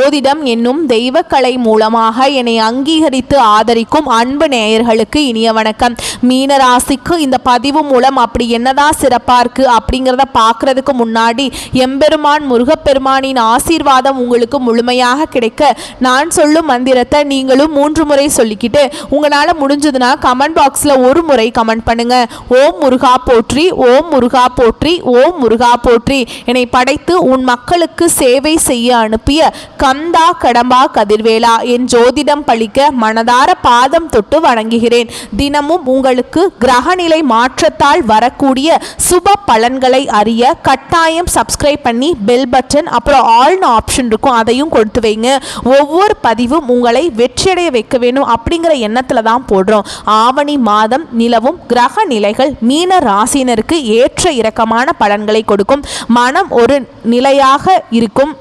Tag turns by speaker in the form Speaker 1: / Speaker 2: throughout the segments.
Speaker 1: ஜோதிடம் என்னும் தெய்வக்கலை மூலமாக என்னை அங்கீகரித்து ஆதரிக்கும் அன்பு நேயர்களுக்கு இனிய வணக்கம். மீனராசிக்கு இந்த பதிவு மூலம் அப்படி என்னதான் சிறப்பாக இருக்குது அப்படிங்கிறத பார்க்குறதுக்கு முன்னாடி எம்பெருமான் முருகப்பெருமானின் ஆசீர்வாதம் உங்களுக்கு முழுமையாக கிடைக்க நான் சொல்லும் மந்திரத்தை நீங்களும் 3 முறை சொல்லிக்கிட்டு உங்களால் முடிஞ்சதுன்னா கமெண்ட் பாக்ஸில் ஒரு முறை கமெண்ட் பண்ணுங்க. ஓம் முருகா போற்றி, ஓம் முருகா போற்றி, ஓம் முருகா போற்றி. என்னை படைத்து உன் மக்களுக்கு சேவை செய்ய அனுப்பிய கந்தா கடம்பா கதிர்வேலா, என் ஜோதிடம் பழிக்க மனதார பாதம் தொட்டு வணங்குகிறேன். தினமும் உங்களுக்கு கிரகநிலை மாற்றத்தால் வரக்கூடிய சுப பலன்களை அறிய கட்டாயம் சப்ஸ்கிரைப் பண்ணி பெல் பட்டன் அப்புறம் ஆல்னு ஆப்ஷன் இருக்கும், அதையும் கொடுத்து வைங்க. ஒவ்வொரு பதிவும் உங்களை வெற்றியடைய வைக்க வேணும் அப்படிங்கிற எண்ணத்துல தான் போடுறோம். ஆவணி மாதம் நிலவும் கிரக நிலைகள் மீன ராசினருக்கு ஏற்ற இறக்கமான பலன்களை கொடுக்கும். மனம் ஒரு நிலையாக இருக்கும்.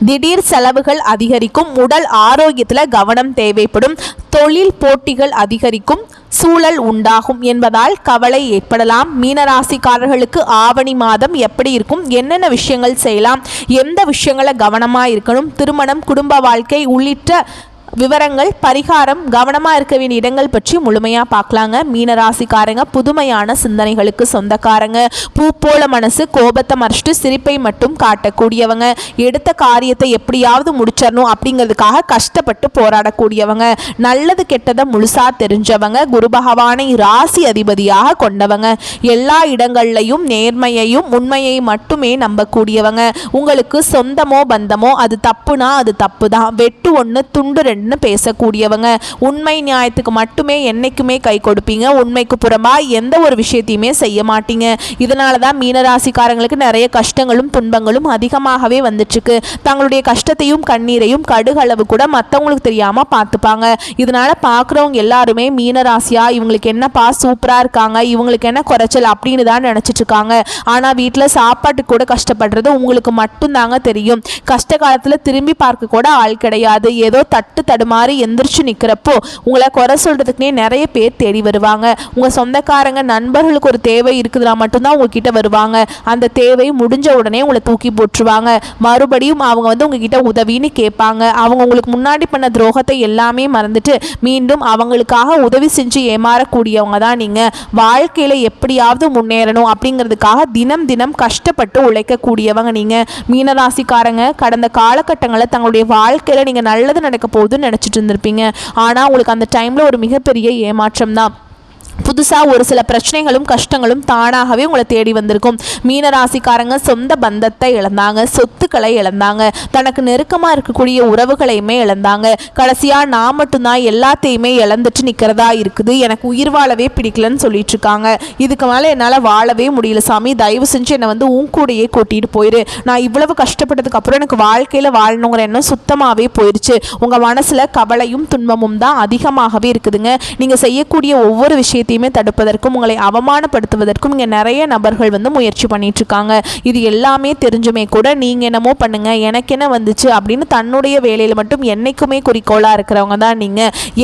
Speaker 1: திடீர் செலவுகள் அதிகரிக்கும். உடல் ஆரோக்கியத்தில் கவனம் தேவைப்படும். தொழில் போட்டிகள் அதிகரிக்கும் சூழல் உண்டாகும் என்பதால் கவலை ஏற்படலாம். மீனராசிக்காரர்களுக்கு ஆவணி மாதம் எப்படி இருக்கும், என்னென்ன விஷயங்கள் செய்யலாம், எந்த விஷயங்களை கவனமாக இருக்கணும், திருமணம், குடும்ப வாழ்க்கை உள்ளிட்ட விவரங்கள், பரிகாரம், கவனமாக இருக்க வேண்டிய இடங்கள் பற்றி முழுமையாக பார்க்கலாங்க. மீனராசிக்காரங்க புதுமையான சிந்தனைகளுக்கு சொந்தக்காரங்க. பூ போல மனசு, கோபத்தை மறைச்சிட்டு சிரிப்பை மட்டும் காட்டக்கூடியவங்க. எடுத்த காரியத்தை எப்படியாவது முடிச்சிடணும் அப்படிங்கிறதுக்காக கஷ்டப்பட்டு போராடக்கூடியவங்க. நல்லது கெட்டதை முழுசாக தெரிஞ்சவங்க. குரு பகவானை ராசி அதிபதியாக கொண்டவங்க. எல்லா இடங்கள்லையும் நேர்மையையும் உண்மையை மட்டுமே நம்பக்கூடியவங்க. உங்களுக்கு சொந்தமோ பந்தமோ அது தப்புனா அது தப்பு தான், வெட்டு ஒன்று துண்டு ரெண்டு பேசக்கூடியவங்க. உண்மை நியாயத்துக்கு மட்டுமே என்னைக்குமே கை கொடுப்பீங்க. உண்மைக்கு புறம்பா எந்த ஒரு விஷயத்தையுமே செய்ய மாட்டீங்க. இதனால தான் மீனராசிக்காரங்களுக்கு நிறைய கஷ்டங்களும் துன்பங்களும் அதிகமாகவே வந்துட்டுருக்கு. தங்களுடைய கஷ்டத்தையும் கண்ணீரையும் கடுகளவு கூட மற்றவங்களுக்கு தெரியாம பார்த்துப்பாங்க. இதனால பார்க்குறவங்க எல்லாருமே மீனராசியா இவங்களுக்கு என்னப்பா சூப்பரா இருக்காங்க, இவங்களுக்கு என்ன குறைச்சல் அப்படின்னு தான் நினைச்சிட்டு இருக்காங்க. ஆனா வீட்டில் சாப்பாட்டுக்கு கூட கஷ்டப்படுறது உங்களுக்கு மட்டும்தாங்க தெரியும். கஷ்ட காலத்துல திரும்பி பார்க்க கூட ஆள் கிடையாது. ஏதோ தட்டு தடுமாறி எந்திரிச்சு நிற்கிறப்போ உங்களை குறை சொல்றதுக்குனே நிறைய பேர் தேடி வருவாங்க. உங்க சொந்தக்காரங்க நண்பர்களுக்கு ஒரு தேவை இருக்குதுன்னா மட்டும்தான் உங்ககிட்ட வருவாங்க. அந்த தேவை முடிஞ்ச உடனே உங்களை தூக்கி போட்டுருவாங்க. மறுபடியும் அவங்க உங்ககிட்ட உதவின்னு கேட்பாங்க. அவங்க உங்களுக்கு முன்னாடி பண்ண துரோகத்தை எல்லாமே மறந்துட்டு மீண்டும் அவங்களுக்காக உதவி செஞ்சு ஏமாறக்கூடியவங்க தான் நீங்க. வாழ்க்கையில எப்படியாவது முன்னேறணும் அப்படிங்கிறதுக்காக தினம் தினம் கஷ்டப்பட்டு உழைக்கக்கூடியவங்க நீங்க. மீனராசிக்காரங்க கடந்த காலகட்டங்களில் தங்களுடைய வாழ்க்கையில நீங்க நல்லது நடக்க போகுதுன்னு நினைச்சிட்டு இருந்திருப்பீங்க. ஆனா உங்களுக்கு அந்த டைம்ல ஒரு மிகப்பெரிய ஏமாற்றம் தான். புதுசாக ஒரு சில பிரச்சனைகளும் கஷ்டங்களும் தானாகவே உங்களை தேடி வந்திருக்கும். மீனராசிக்காரங்க சொந்த பந்தத்தை இழந்தாங்க, சொத்துக்களை இழந்தாங்க, தனக்கு நெருக்கமாக இருக்கக்கூடிய உறவுகளையுமே இழந்தாங்க. கடைசியாக நான் மட்டும்தான் எல்லாத்தையுமே இழந்துட்டு நிற்கிறதா இருக்குது, எனக்கு உயிர் வாழவே பிடிக்கலன்னு சொல்லிட்டு இருக்காங்க. இதுக்கு மேலே என்னால் வாழவே முடியல சாமி, தயவு செஞ்சு என்னை உன் கூடையே கூட்டிகிட்டு போயிரு. நான் இவ்வளவு கஷ்டப்பட்டதுக்கு அப்புறம் எனக்கு வாழ்க்கையில் வாழணுங்கிற எண்ணம் சுத்தமாகவே போயிடுச்சு. உங்கள் மனசில் கவலையும் துன்பமும் தான் அதிகமாகவே இருக்குதுங்க. நீங்கள் செய்யக்கூடிய ஒவ்வொரு விஷயத்தையும் தடுப்பதற்கும் உங்களை அவமானப்படுத்துவதற்கும் இங்க நிறைய நபர்கள் முயற்சி பண்ணிட்டு இருக்காங்க. இது எல்லாமே தெரிஞ்சுமே கூட நீங்க என்னமோ பண்ணுங்க, எனக்கு என்ன வந்துச்சு அப்படின்னு தன்னுடைய வேலையில மட்டும் என்னைக்குமே குறிக்கோளா இருக்கிறவங்க தான் நீங்க.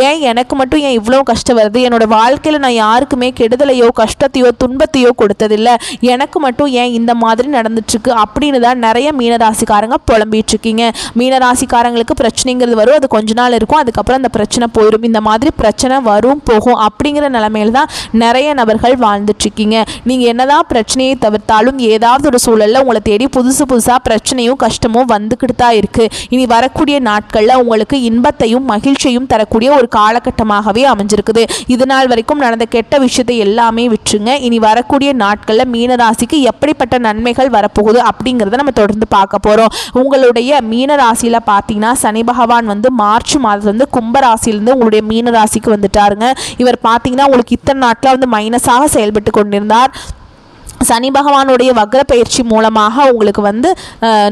Speaker 1: ஏன் எனக்கு மட்டும் ஏன் இவ்வளவு கஷ்டம் வருது, என்னோட வாழ்க்கையில நான் யாருக்குமே கெடுதலையோ கஷ்டத்தையோ துன்பத்தையோ கொடுத்ததில்லை, எனக்கு மட்டும் ஏன் இந்த மாதிரி நடந்துட்டு இருக்கு அப்படின்னு தான் நிறைய மீனராசிக்காரங்க புலம்பிட்டு இருக்கீங்க. மீனராசிக்காரங்களுக்கு பிரச்சனைங்கிறது வரும், அது கொஞ்ச நாள் இருக்கும், அதுக்கப்புறம் அந்த பிரச்சனை போயிடும். இந்த மாதிரி பிரச்சனை வரும் போகும் அப்படிங்கிற நிலைமையில தான் நிறைய நபர்கள் வாழ்ந்துட்டு இருக்கீங்க. நீங்க என்னதான் பிரச்சனையை தவிர்த்தாலும் ஏதாவது ஒரு சூழல்ல உங்களை தேடி புதுசா பிரச்சனையும் கஷ்டமும் வந்துக்கிட்டு தான் இருக்கு. இனி வரக்கூடிய நாட்கள்ல உங்களுக்கு இன்பத்தையும் மகிழ்ச்சியும் தரக்கூடிய ஒரு காலகட்டமாகவே அமைஞ்சிருக்குது. இது நாள் வரைக்கும் நடந்த கெட்ட விஷயத்தை எல்லாமே விட்டுருங்க. இனி வரக்கூடிய நாட்கள்ல மீனராசிக்கு எப்படிப்பட்ட நன்மைகள் வரப்போகுது அப்படிங்கிறத நம்ம தொடர்ந்து பார்க்க போறோம். உங்களுடைய மீனராசியில பார்த்தீங்கன்னா சனி பகவான் மார்ச் மாதத்துல கும்பராசியிலிருந்து உங்களுடைய மீனராசிக்கு வந்துட்டாருங்க. இவர் பார்த்தீங்கன்னா உங்களுக்கு இத்தனை நாட்கள் மைனஸாக செயல்பட்டு கொண்டிருந்தார். சனி பகவானுடைய வக்ர பயிற்சி மூலமாக உங்களுக்கு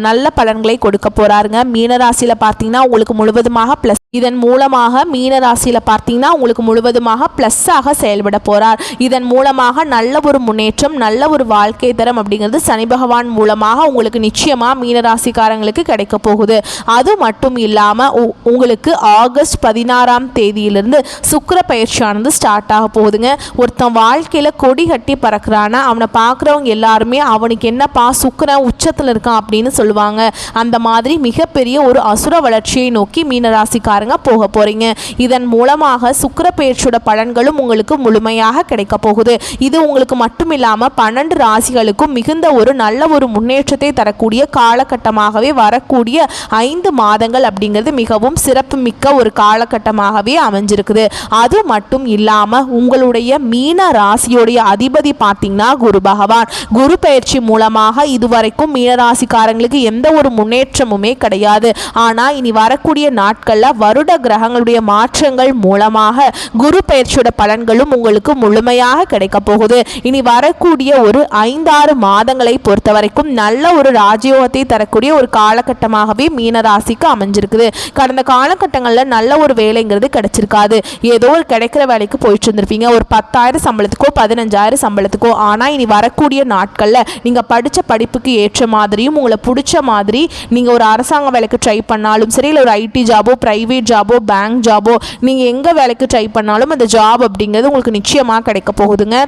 Speaker 1: நல்ல பலன்களை கொடுக்க போறாருங்க. மீனராசியில் பார்த்தீங்கன்னா உங்களுக்கு முழுவதுமாக ப்ளஸ் இதன் மூலமாக மீன ராசியில் பார்த்தீங்கன்னா உங்களுக்கு முழுவதுமாக ப்ளஸ்ஸாக செயல்பட போகிறார். இதன் மூலமாக நல்ல ஒரு முன்னேற்றம், நல்ல ஒரு வாழ்க்கை தரம் அப்படிங்கிறது சனி பகவான் மூலமாக உங்களுக்கு நிச்சயமாக மீனராசிக்காரங்களுக்கு கிடைக்க போகுது. அது மட்டும் இல்லாமல் உங்களுக்கு ஆகஸ்ட் 16ஆம் தேதியிலிருந்து சுக்கிர பயிற்சியானது ஸ்டார்ட் ஆக போகுதுங்க. ஒருத்தன் வாழ்க்கையில் கொடி கட்டி பறக்கிறான்னா அவனை பார்க்குறவங்க எல்லாருமே அவனுக்கு என்னப்பா சுக்கிரன் உச்சத்தில் இருக்கான் அப்படின்னு சொல்லுவாங்க. அந்த மாதிரி மிகப்பெரிய ஒரு அசுர வளர்ச்சியை நோக்கி மீனராசிக்காரங்க போக போறீங்க. இதன் மூலமாக சுக்கிர பயிற்சியோட பலன்களும் உங்களுக்கு முழுமையாக கிடைக்க போகுது. இது உங்களுக்கு மட்டும் இல்லாம 12 ராசிகளுக்கும் மிகுந்த ஒரு நல்ல ஒரு முன்னேற்றத்தை தரக்கூடிய காலகட்டமாகவே வரக்கூடிய 5 மாதங்கள் அப்படிங்கிறது மிகவும் சிறப்பு மிக்க ஒரு காலகட்டமாகவே அமைஞ்சிருக்குது. அது மட்டும் இல்லாம உங்களுடைய மீன ராசியோடைய அதிபதி பார்த்தீங்கன்னா குரு பகவான். குரு பயிற்சி மூலமாக இதுவரைக்கும் மீனராசிக்காரங்களுக்கு எந்த ஒரு முன்னேற்றமுமே கிடையாது. ஆனா இனி வரக்கூடிய நாட்கள்ல வருட கிரகங்களுடைய மாற்றங்கள் மூலமாக குரு பயிற்சியோட பலன்களும் உங்களுக்கு முழுமையாக கிடைக்க போகுது. இனி வரக்கூடிய ஒரு 5-6 மாதங்களை பொறுத்த வரைக்கும் நல்ல ஒரு ராஜயோகத்தை தரக்கூடிய ஒரு காலகட்டமாகவே மீனராசிக்கு அமைஞ்சிருக்குது. கடந்த காலகட்டங்களில் நல்ல ஒரு வேலைங்கிறது கிடைச்சிருக்காது. ஏதோ ஒரு கிடைக்கிற வேலைக்கு போயிட்டு இருந்திருப்பீங்க, ஒரு 10,000 சம்பளத்துக்கோ 15,000 சம்பளத்துக்கோ. ஆனால் இனி வரக்கூடிய நாட்களில் நீங்கள் படித்த படிப்புக்கு ஏற்ற மாதிரியும் உங்களை பிடிச்ச மாதிரி நீங்கள் ஒரு அரசாங்க வேலைக்கு ட்ரை பண்ணாலும் சரி, இல்லை ஒரு ஐடி ஜாபோ, பிரைவேட் ஜாபோ, பேங்க் ஜாபோ, நீங்கள் எங்கே வேலைக்கு ட்ரை பண்ணாலும் அந்த ஜாப் அப்படிங்கிறது உங்களுக்கு நிச்சயமாக கிடைக்க போகுதுங்க.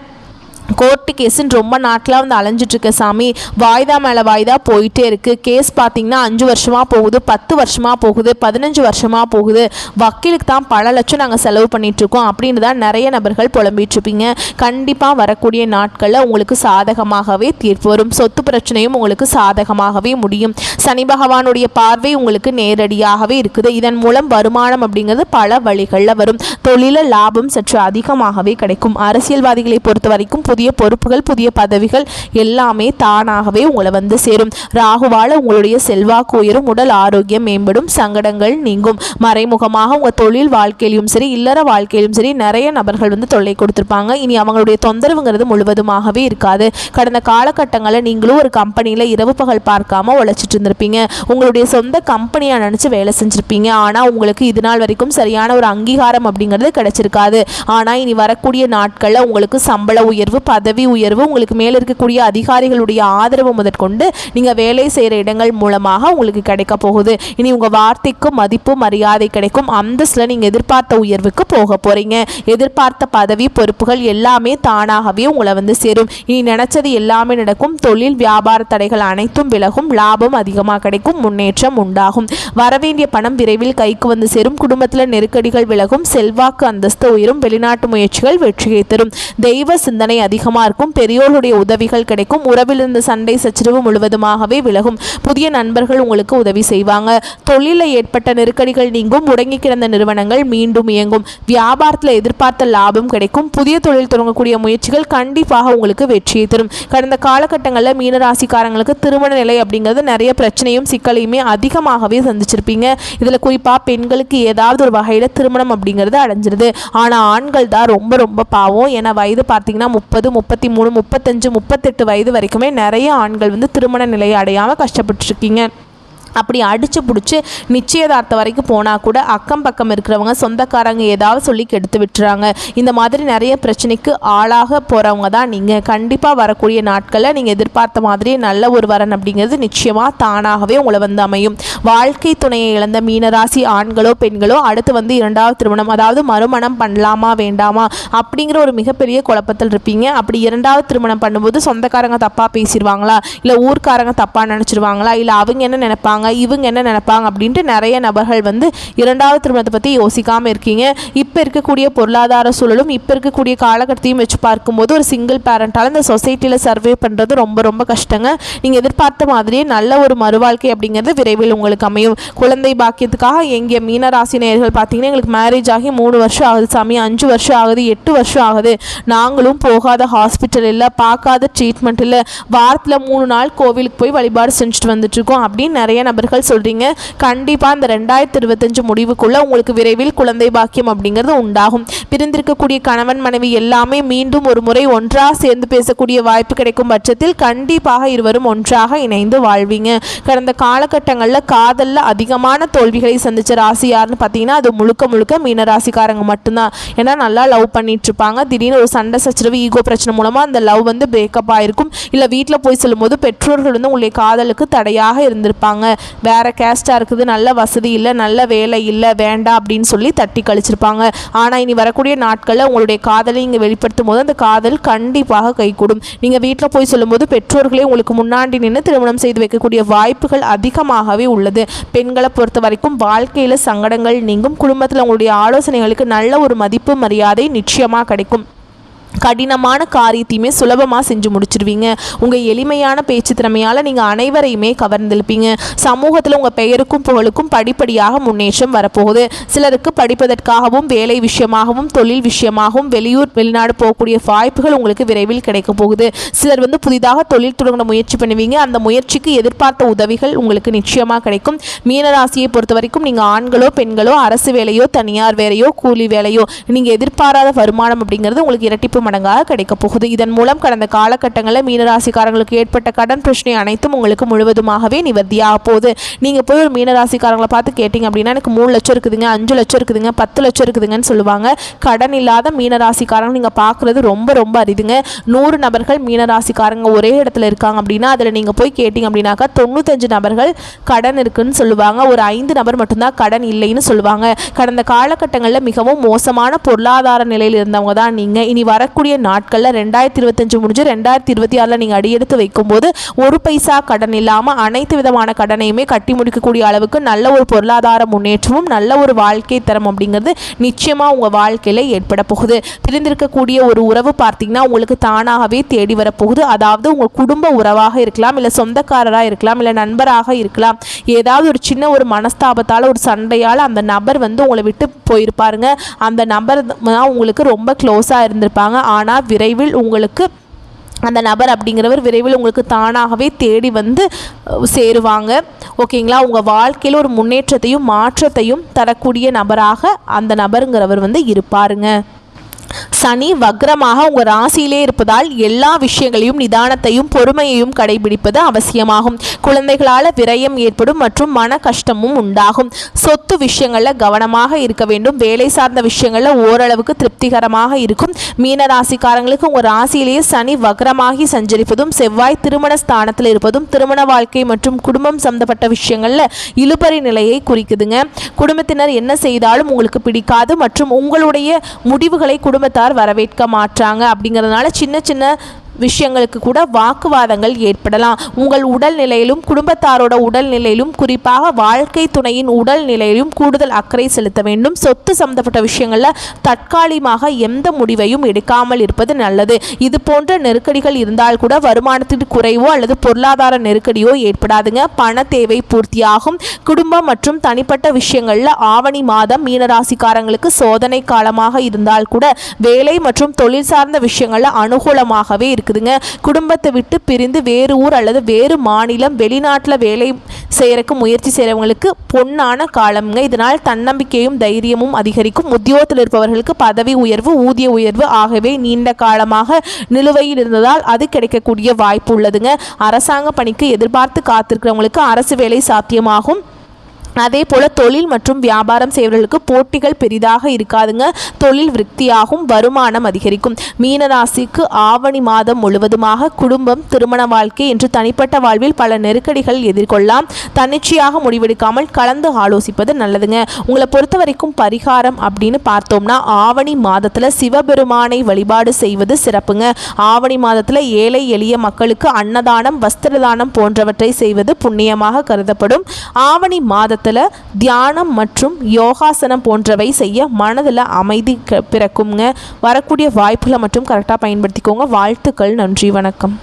Speaker 1: கோர்ட்டு கேஸுன்னு ரொம்ப நாட்களாக வந்து அலைஞ்சிட்ருக்க சாமி, வாய்தா மேலே வாய்தா போயிட்டே இருக்குது. கேஸ் பார்த்திங்கன்னா 5 வருஷமாக போகுது, 10 வருஷமாக போகுது, 15 வருஷமாக போகுது. வக்கீலுக்கு தான் பல லட்சம் நாங்கள் செலவு பண்ணிகிட்ருக்கோம் அப்படின்னு தான் நிறைய நபர்கள் புலம்பிகிட்ருப்பீங்க. கண்டிப்பாக வரக்கூடிய நாட்களில் உங்களுக்கு சாதகமாகவே தீர்ப்பு வரும். சொத்து பிரச்சனையும் உங்களுக்கு சாதகமாகவே முடியும். சனி பகவானுடைய பார்வை உங்களுக்கு நேரடியாகவே இருக்குது. இதன் மூலம் வருமானம் அப்படிங்கிறது பல வழிகளில் வரும். தொழில லாபம் சற்று அதிகமாகவே கிடைக்கும். அரசியல்வாதிகளை பொறுத்த வரைக்கும் புதிய பொறுப்புகள், புதிய பதவிகள் எல்லாமே தானாகவே உங்களை வந்து சேரும். ராகுவால உங்களுடைய செல்வாக்கு உயரும், உடல் ஆரோக்கியம் மேம்படும், சங்கடங்கள் நீங்கும். மறைமுகமாக உங்கள் தொழில் வாழ்க்கையிலும் சரி, இல்லற வாழ்க்கையிலும் சரி நிறைய நபர்கள் வந்து தொல்லை கொடுத்துருப்பாங்க. இனி அவங்களுடைய தொந்தரவுங்கிறது முழுவதுமாகவே இருக்காது. கடந்த காலகட்டங்களில் நீங்களும் ஒரு கம்பெனியில் இரவு பகல் பார்க்காம உழைச்சிட்டு இருந்திருப்பீங்க. உங்களுடைய சொந்த கம்பெனியாக நினச்சி வேலை செஞ்சுருப்பீங்க. ஆனால் உங்களுக்கு இது நாள் வரைக்கும் சரியான ஒரு அங்கீகாரம் அப்படிங்கிறது கிடைச்சிருக்காது. ஆனால் இனி வரக்கூடிய நாட்களில் உங்களுக்கு சம்பள உயர்வு, பதவி உயர்வு, உங்களுக்கு மேலே இருக்கக்கூடிய அதிகாரிகளுடைய ஆதரவு முதற்கொண்டு நீங்கள் வேலை செய்கிற இடங்கள் மூலமாக உங்களுக்கு கிடைக்க போகுது. இனி உங்கள் வார்த்தைக்கு மதிப்பு மரியாதை கிடைக்கும். அந்தஸ்தில் நீங்கள் எதிர்பார்த்த உயர்வுக்கு போக போகிறீங்க. எதிர்பார்த்த பதவி பொறுப்புகள் எல்லாமே தானாகவே உங்களை வந்து சேரும். இனி நினச்சது எல்லாமே நடக்கும். தொழில் வியாபார தடைகள் அனைத்தும் விலகும். லாபம் அதிகமாக கிடைக்கும். முன்னேற்றம் உண்டாகும். வரவேண்டிய பணம் விரைவில் கைக்கு வந்து சேரும். குடும்பத்தில் நெருக்கடிகள் விலகும். செல்வாக்கு அந்தஸ்து உயரும். வெளிநாட்டு முயற்சிகள் வெற்றியை தரும். தெய்வ சிந்தனை அதிகமாக இருக்கும். பெரியோருடைய உதவிகள் கிடைக்கும். உறவில் இருந்த சண்டை சச்சரவு முழுவதுமாகவே விலகும். புதிய நண்பர்கள் உங்களுக்கு உதவி செய்வாங்க. தொழிலில் ஏற்பட்ட நெருக்கடிகள் நீங்கும். முடங்கி கிடந்த நிறுவனங்கள் மீண்டும் இயங்கும். வியாபாரத்தில் எதிர்பார்த்த லாபம் கிடைக்கும். புதிய தொழில் தொடங்கக்கூடிய முயற்சிகள் கண்டிப்பாக உங்களுக்கு வெற்றியை தரும். கடந்த காலகட்டங்களில் மீனராசிக்காரங்களுக்கு திருமண நிலை அப்படிங்கிறது நிறைய பிரச்சனையும் சிக்கலையுமே அதிகமாகவே சந்திச்சிருப்பீங்க. இதில் குறிப்பாக பெண்களுக்கு ஏதாவது ஒரு வகையில் திருமணம் அப்படிங்கிறது அடைஞ்சிருது. ஆனால் ஆண்கள் தான் ரொம்ப ரொம்ப பாவம். ஏன்னா வயது பார்த்தீங்கன்னா 30, 33, 35, 38 வயது வரைக்குமே நிறைய ஆண்கள் வந்து திருமண நிலையை அடையாமல் கஷ்டப்பட்டுருக்கீங்க. அப்படி அடித்து பிடிச்சி நிச்சயதார்த்தம் வரைக்கும் போனால் கூட அக்கம் பக்கம் இருக்கிறவங்க சொந்தக்காரங்க ஏதாவது சொல்லி கெடுத்து விட்டுறாங்க. இந்த மாதிரி நிறைய பிரச்சனைக்கு ஆளாக போகிறவங்க தான் நீங்கள். கண்டிப்பாக வரக்கூடிய நாட்களில் நீங்கள் எதிர்பார்த்த மாதிரி நல்ல ஒரு வரன் அப்படிங்கிறது நிச்சயமாக தானாகவே உங்களை வந்து அமையும். வாழ்க்கை துணையை இழந்த மீனராசி ஆண்களோ பெண்களோ அடுத்து வந்து 2வது திருமணம், அதாவது மறுமணம் பண்ணலாமா வேண்டாமா அப்படிங்கிற ஒரு மிகப்பெரிய குழப்பத்தில் இருப்பீங்க. அப்படி 2வது திருமணம் பண்ணும்போது சொந்தக்காரங்க தப்பாக பேசிடுவாங்களா, இல்லை ஊர்க்காரங்க தப்பாக நினச்சிருவாங்களா, இல்லை அவங்க என்ன நினைப்பாங்க, இவங்க என்ன நினைப்பாங்க அப்படின்ட்டு நிறைய நபர்கள் வந்து 2வது திருமணத்தை பற்றி யோசிக்காமல் இருக்கீங்க. இப்போ இருக்கக்கூடிய பொருளாதார சூழலும் இப்போ இருக்கக்கூடிய காலகட்டத்தையும் வச்சு பார்க்கும்போது ஒரு சிங்கிள் பேரண்டால் இந்த சொசைட்டியில் சர்வே பண்ணுறது ரொம்ப ரொம்ப கஷ்டங்க. நீங்கள் எதிர்பார்த்த மாதிரியே நல்ல ஒரு மறுவாழ்க்கை அப்படிங்கிறது விரைவில் உங்களுக்கு அமையும். குழந்தை பாக்கியத்துக்காக எங்கிய மீனராசி நேயர்கள் பார்த்தீங்கன்னா எங்களுக்கு மேரேஜ் ஆகி 3 வருஷம் ஆகுது சாமி, 5 வருஷம் ஆகுது, 8 வருஷம் ஆகுது, நாங்களும் போகாத ஹாஸ்பிட்டல் இல்லை, பார்க்காத ட்ரீட்மெண்ட் இல்லை, வாரத்தில் 3 நாள் கோவிலுக்கு போய் வழிபாடு செஞ்சுட்டு வந்துட்டுருக்கோம் அப்படின்னு நிறைய நபர்கள் சொல்கிறீங்க. கண்டிப்பாக இந்த 2025 முடிவுக்குள்ளே உங்களுக்கு விரைவில் குழந்தை பாக்கியம் அப்படிங்கிறது உண்டாகும். பிரிந்திருக்கக்கூடிய கணவன் மனைவி எல்லாமே மீண்டும் ஒரு முறை ஒன்றாக சேர்ந்து பேசக்கூடிய வாய்ப்பு கிடைக்கும் பட்சத்தில் கண்டிப்பாக இருவரும் ஒன்றாக இணைந்து வாழ்வீங்க. கடந்த காலகட்டங்களில் காதலில் அதிகமான தோல்விகளை சந்தித்த ராசி யாருன்னு பார்த்தீங்கன்னா அது முழுக்க முழுக்க மீனராசிக்காரங்க மட்டும்தான். ஏன்னா நல்லா லவ் பண்ணிட்டு இருப்பாங்க. திடீர்னு ஒரு சண்டை சச்சரவு ஈகோ பிரச்சனை மூலமாக அந்த லவ் வந்து பிரேக்கப் ஆகிருக்கும். இல்லை வீட்டில் போய் சொல்லும்போது பெற்றோர்கள் வந்து உங்களுடைய காதலுக்கு தடையாக இருந்திருப்பாங்க. வேற கேஸ்டாக இருக்குது, நல்ல வசதி இல்லை, நல்ல வேலை இல்லை, வேண்டாம் அப்படின்னு சொல்லி தட்டி கழிச்சிருப்பாங்க. ஆனால் இனி வரக்கூடிய நாட்களில் உங்களுடைய காதலை இங்கே வெளிப்படுத்தும் போது அந்த காதல் கண்டிப்பாக கைகூடும். நீங்கள் வீட்டில் போய் சொல்லும்போது பெற்றோர்களே உங்களுக்கு முன்னாடி நின்று திருமணம் செய்து வைக்கக்கூடிய வாய்ப்புகள் அதிகமாகவே உள்ளது. பெண்களை பொறுத்த வரைக்கும் வாழ்க்கையில் சங்கடங்கள் நீங்கும். குடும்பத்தில் உங்களுடைய ஆலோசனைகளுக்கு நல்ல ஒரு மதிப்பு மரியாதை நிச்சயமாக கிடைக்கும். கடினமான காரியத்தையுமே சுலபமாக செஞ்சு முடிச்சிருவீங்க. உங்கள் எளிமையான பேச்சு திறமையால் நீங்கள் அனைவரையுமே கவர்ந்திருப்பீங்க. சமூகத்தில் உங்கள் பெயருக்கும் புகழுக்கும் படிப்படியாக முன்னேற்றம் வரப்போகுது. சிலருக்கு படிப்பதற்காகவும் வேலை விஷயமாகவும் தொழில் விஷயமாகவும் வெளியூர் வெளிநாடு போகக்கூடிய வாய்ப்புகள் உங்களுக்கு விரைவில் கிடைக்க போகுது. சிலர் வந்து புதிதாக தொழில் தொடங்க முயற்சி பண்ணுவீங்க. அந்த முயற்சிக்கு எதிர்பார்த்த உதவிகள் உங்களுக்கு நிச்சயமாக கிடைக்கும். மீனராசியை பொறுத்த வரைக்கும் நீங்கள் ஆண்களோ பெண்களோ அரசு வேலையோ தனியார் வேலையோ கூலி வேலையோ நீங்கள் எதிர்பாராத வருமானம் அப்படிங்கிறது உங்களுக்கு இரட்டிப்பு மடங்காக கிடைக்க போகுது. இதன் மூலம் கடந்த காலகட்டங்களில் மீனராசிக்காரங்களுக்கு ஏற்பட்ட கடன் பிரச்சனை அனைத்தும் உங்களுக்கு முழுவதுமாகவே நிவர்த்தியாக போகுது. நீங்கள் போய் ஒரு மீனராசிக்காரங்களை பார்த்து கேட்டிங்க அப்படின்னா எனக்கு 3 லட்சம் இருக்குதுங்க, 5 லட்சம் இருக்குதுங்க, 10 லட்சம் இருக்குதுங்கன்னு சொல்லுவாங்க. கடன் இல்லாத மீனராசிக்காரங்க நீங்கள் பார்க்குறது ரொம்ப ரொம்ப அரிதுங்க. 100 நபர்கள் மீனராசிக்காரங்க ஒரே இடத்துல இருக்காங்க அப்படின்னா அதில் நீங்கள் போய் கேட்டிங்க அப்படின்னாக்கா 95 நபர்கள் கடன் இருக்குன்னு சொல்லுவாங்க. ஒரு 5 நபர் மட்டும்தான் கடன் இல்லைன்னு சொல்லுவாங்க. கடந்த காலகட்டங்களில் மிகவும் மோசமான பொருளாதார நிலையில் இருந்தவங்க தான் நீங்கள். இனி வரக்கூடிய நாட்களில் 2025 முடிஞ்சு 2026 நீங்கள் அடியெடுத்து வைக்கும்போது ஒரு பைசா கடன் இல்லாமல் அனைத்து விதமான கடனையுமே கட்டி முடிக்கக்கூடிய அளவுக்கு நல்ல ஒரு பொருளாதார முன்னேற்றமும் நல்ல ஒரு வாழ்க்கை தரம் அப்படிங்கிறது நிச்சயமாக உங்கள் வாழ்க்கையில் ஏற்பட போகுது. பிரிந்திருக்கக்கூடிய ஒரு உறவு பார்த்தீங்கன்னா உங்களுக்கு தானாகவே தேடி வரப்போகுது. அதாவது உங்கள் குடும்ப உறவாக இருக்கலாம், இல்லை சொந்தக்காரராக இருக்கலாம், இல்லை நண்பராக இருக்கலாம். ஏதாவது ஒரு சின்ன ஒரு மனஸ்தாபத்தால் ஒரு சண்டையால் அந்த நபர் வந்து உங்களை விட்டு போயிருப்பாருங்க. அந்த நபர் தான் உங்களுக்கு ரொம்ப க்ளோஸாக இருந்திருப்பாங்க. ஆனால் விரைவில் உங்களுக்கு அந்த நபர் அப்படிங்கிறவர் விரைவில் உங்களுக்கு தானாகவே தேடி வந்து சேருவாங்க. ஓகேங்களா? உங்கள் வாழ்க்கையில் ஒரு முன்னேற்றத்தையும் மாற்றத்தையும் தரக்கூடிய நபராக அந்த நபருங்கிறவர் வந்து இருப்பாருங்க. சனி வக்ரமாக உங்கள் ராசியிலே இருப்பதால் எல்லா விஷயங்களையும் நிதானத்தையும் பொறுமையையும் கடைபிடிப்பது அவசியமாகும். குழந்தைகளால் விரயம் ஏற்படும் மற்றும் மன கஷ்டமும் உண்டாகும். சொத்து விஷயங்களில் கவனமாக இருக்க வேண்டும். வேலை சார்ந்த விஷயங்களில் ஓரளவுக்கு திருப்திகரமாக இருக்கும். மீன ராசிக்காரங்களுக்கு உங்கள் ராசியிலேயே சனி வக்ரமாகி சஞ்சரிப்பதும் செவ்வாய் திருமண ஸ்தானத்தில் இருப்பதும் திருமண வாழ்க்கை மற்றும் குடும்பம் சம்பந்தப்பட்ட விஷயங்களில் இழுபறி நிலையை குறிக்குதுங்க. குடும்பத்தினர் என்ன செய்தாலும் உங்களுக்கு பிடிக்காது மற்றும் உங்களுடைய முடிவுகளை குடும்பத்தார் வரவேற்க மாட்டாங்க. அப்படிங்கிறதுனால சின்ன சின்ன விஷயங்களுக்கு கூட வாக்குவாதங்கள் ஏற்படலாம். உங்கள் உடல்நிலையிலும் குடும்பத்தாரோட உடல்நிலையிலும் குறிப்பாக வாழ்க்கை துணையின் உடல்நிலையிலும் கூடுதல் அக்கறை செலுத்த வேண்டும். சொத்து சம்பந்தப்பட்ட விஷயங்களில் தற்காலிகமாக எந்த முடிவையும் எடுக்காமல் இருப்பது நல்லது. இது போன்ற நெருக்கடிகள் இருந்தால் கூட வருமானத்தின் குறைவோ அல்லது பொருளாதார நெருக்கடியோ ஏற்படாதுங்க. பண தேவை பூர்த்தியாகும். குடும்பம் மற்றும் தனிப்பட்ட விஷயங்களில் ஆவணி மாதம் மீனராசிக்காரங்களுக்கு சோதனை காலமாக இருந்தால் கூட வேலை மற்றும் தொழில் சார்ந்த விஷயங்களில் அனுகூலமாகவே இருக்குதுங்க. குடும்பத்தை விட்டு பிரிந்து வேறு ஊர் அல்லது வேறு மாநிலம் வெளிநாட்டில் வேலை செய்யறதுக்கு முயற்சி செய்கிறவங்களுக்கு பொன்னான காலம்ங்க. இதனால் தன்னம்பிக்கையும் தைரியமும் அதிகரிக்கும். உத்தியோகத்தில் இருப்பவர்களுக்கு பதவி உயர்வு, ஊதிய உயர்வு ஆகவே நீண்ட காலமாக நிலுவையில் இருந்ததால் அது கிடைக்கக்கூடிய வாய்ப்பு உள்ளதுங்க. அரசாங்க பணிக்கு எதிர்பார்த்து காத்திருக்கிறவங்களுக்கு அரசு வேலை சாத்தியமாகும். அதே போல் தொழில் மற்றும் வியாபாரம் செய்வர்களுக்கு போட்டிகள் பெரிதாக இருக்காதுங்க. தொழில் விருத்தியாகும், வருமானம் அதிகரிக்கும். மீனராசிக்கு ஆவணி மாதம் முழுவதுமாக குடும்பம், திருமண வாழ்க்கை என்று தனிப்பட்ட வாழ்வில் பல நெருக்கடிகள் எதிர்கொள்ளலாம். தன்னிச்சையாக முடிவெடுக்காமல் கலந்து ஆலோசிப்பது நல்லதுங்க. உங்களை பொறுத்த வரைக்கும் பரிகாரம் அப்படின்னு பார்த்தோம்னா ஆவணி மாதத்தில் சிவபெருமானை வழிபாடு செய்வது சிறப்புங்க. ஆவணி மாதத்தில் ஏழை எளிய மக்களுக்கு அன்னதானம், வஸ்திரதானம் போன்றவற்றை செய்வது புண்ணியமாக கருதப்படும். ஆவணி மாதத்தில் தியானம் மற்றும் யோகாசனம் போன்றவை செய்ய மனதில் அமைதி பிறக்குங்க. வரக்கூடிய வாய்ப்புகளை மட்டும் கரெக்டாக பயன்படுத்திக்கோங்க. வாழ்த்துக்கள். நன்றி. வணக்கம்.